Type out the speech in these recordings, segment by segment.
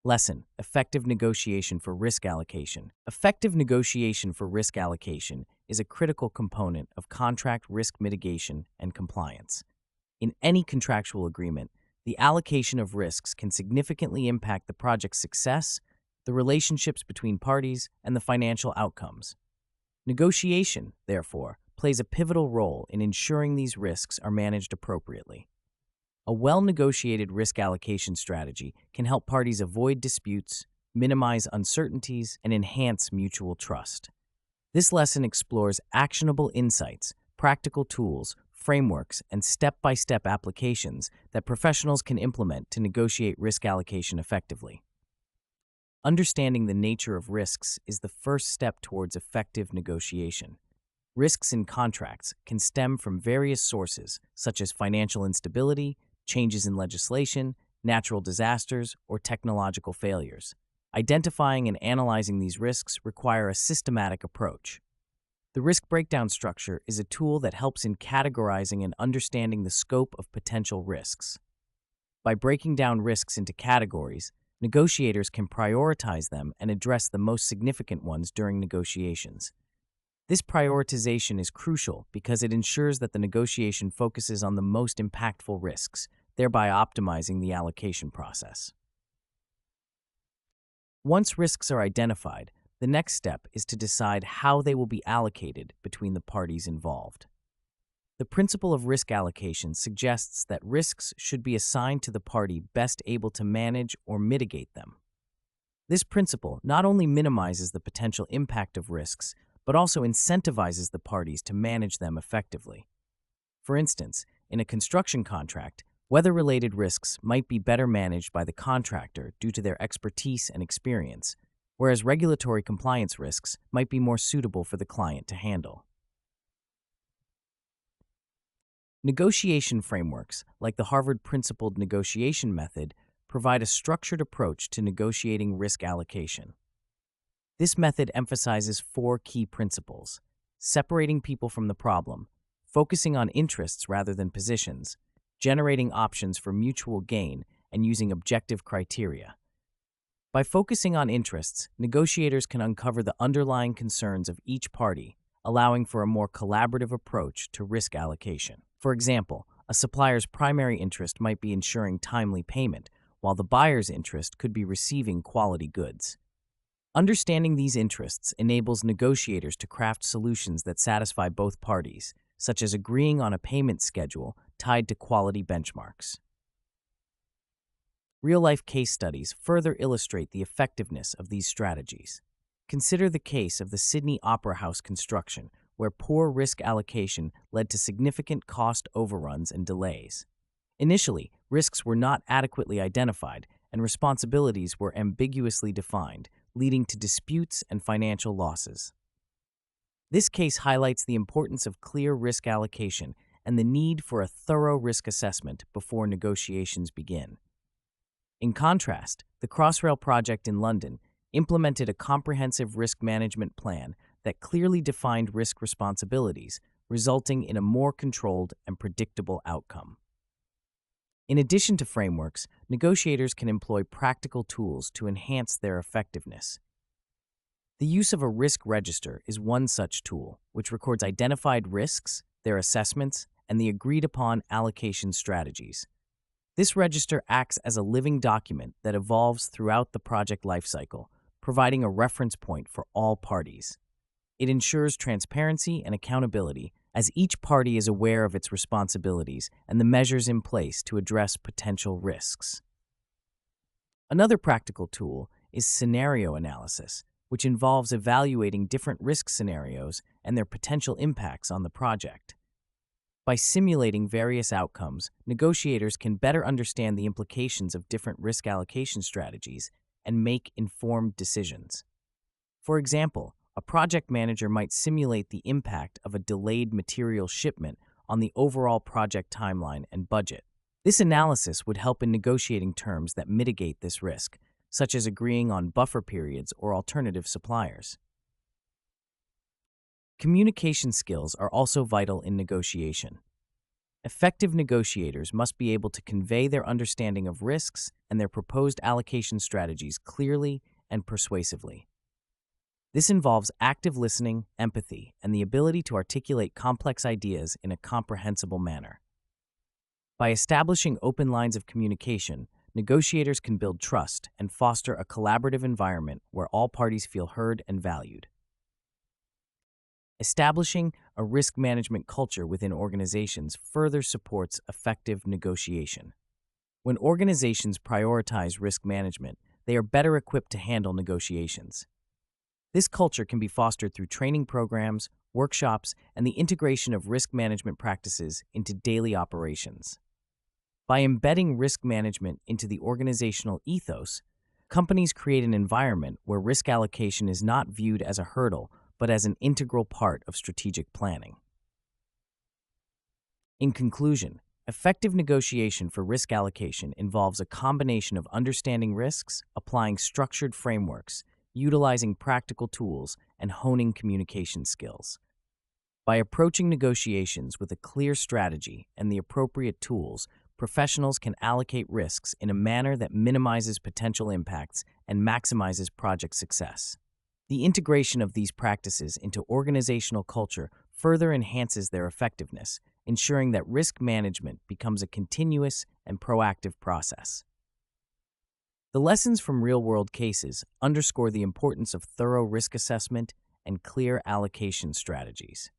Lesson: Effective negotiation for risk allocation. Effective negotiation for risk allocation is a critical component of contract risk mitigation and compliance. In any contractual agreement, the allocation of risks can significantly impact the project's success, the relationships between parties, and the financial outcomes. Negotiation, therefore, plays a pivotal role in ensuring these risks are managed appropriately. A well-negotiated risk allocation strategy can help parties avoid disputes, minimize uncertainties, and enhance mutual trust. This lesson explores actionable insights, practical tools, frameworks, and step-by-step applications that professionals can implement to negotiate risk allocation effectively. Understanding the nature of risks is the first step towards effective negotiation. Risks in contracts can stem from various sources, such as financial instability, changes in legislation, natural disasters, or technological failures. Identifying and analyzing these risks require a systematic approach. The risk breakdown structure is a tool that helps in categorizing and understanding the scope of potential risks. By breaking down risks into categories, negotiators can prioritize them and address the most significant ones during negotiations. This prioritization is crucial because it ensures that the negotiation focuses on the most impactful risks, thereby optimizing the allocation process. Once risks are identified, the next step is to decide how they will be allocated between the parties involved. The principle of risk allocation suggests that risks should be assigned to the party best able to manage or mitigate them. This principle not only minimizes the potential impact of risks, but also incentivizes the parties to manage them effectively. For instance, in a construction contract, weather-related risks might be better managed by the contractor due to their expertise and experience, whereas regulatory compliance risks might be more suitable for the client to handle. Negotiation frameworks, like the Harvard Principled Negotiation Method, provide a structured approach to negotiating risk allocation. This method emphasizes four key principles: separating people from the problem, focusing on interests rather than positions, generating options for mutual gain, and using objective criteria. By focusing on interests, negotiators can uncover the underlying concerns of each party, allowing for a more collaborative approach to risk allocation. For example, a supplier's primary interest might be ensuring timely payment, while the buyer's interest could be receiving quality goods. Understanding these interests enables negotiators to craft solutions that satisfy both parties, such as agreeing on a payment schedule tied to quality benchmarks. Real-life case studies further illustrate the effectiveness of these strategies. Consider the case of the Sydney Opera House construction, where poor risk allocation led to significant cost overruns and delays. Initially, risks were not adequately identified, and responsibilities were ambiguously defined, leading to disputes and financial losses. This case highlights the importance of clear risk allocation and the need for a thorough risk assessment before negotiations begin. In contrast, the Crossrail project in London implemented a comprehensive risk management plan that clearly defined risk responsibilities, resulting in a more controlled and predictable outcome. In addition to frameworks, negotiators can employ practical tools to enhance their effectiveness. The use of a risk register is one such tool, which records identified risks, their assessments, and the agreed-upon allocation strategies. This register acts as a living document that evolves throughout the project lifecycle, providing a reference point for all parties. It ensures transparency and accountability, as each party is aware of its responsibilities and the measures in place to address potential risks. Another practical tool is scenario analysis, which involves evaluating different risk scenarios and their potential impacts on the project. By simulating various outcomes, negotiators can better understand the implications of different risk allocation strategies and make informed decisions. For example, a project manager might simulate the impact of a delayed material shipment on the overall project timeline and budget. This analysis would help in negotiating terms that mitigate this risk, such as agreeing on buffer periods or alternative suppliers. Communication skills are also vital in negotiation. Effective negotiators must be able to convey their understanding of risks and their proposed allocation strategies clearly and persuasively. This involves active listening, empathy, and the ability to articulate complex ideas in a comprehensible manner. By establishing open lines of communication, negotiators can build trust and foster a collaborative environment where all parties feel heard and valued. Establishing a risk management culture within organizations further supports effective negotiation. When organizations prioritize risk management, they are better equipped to handle negotiations. This culture can be fostered through training programs, workshops, and the integration of risk management practices into daily operations. By embedding risk management into the organizational ethos, companies create an environment where risk allocation is not viewed as a hurdle, but as an integral part of strategic planning. In conclusion, effective negotiation for risk allocation involves a combination of understanding risks, applying structured frameworks, utilizing practical tools, and honing communication skills. By approaching negotiations with a clear strategy and the appropriate tools, professionals can allocate risks in a manner that minimizes potential impacts and maximizes project success. The integration of these practices into organizational culture further enhances their effectiveness, ensuring that risk management becomes a continuous and proactive process. The lessons from real-world cases underscore the importance of thorough risk assessment and clear allocation strategies.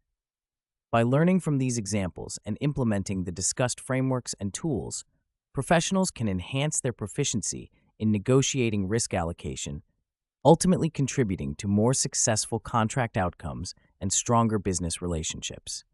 By learning from these examples and implementing the discussed frameworks and tools, professionals can enhance their proficiency in negotiating risk allocation, ultimately contributing to more successful contract outcomes and stronger business relationships.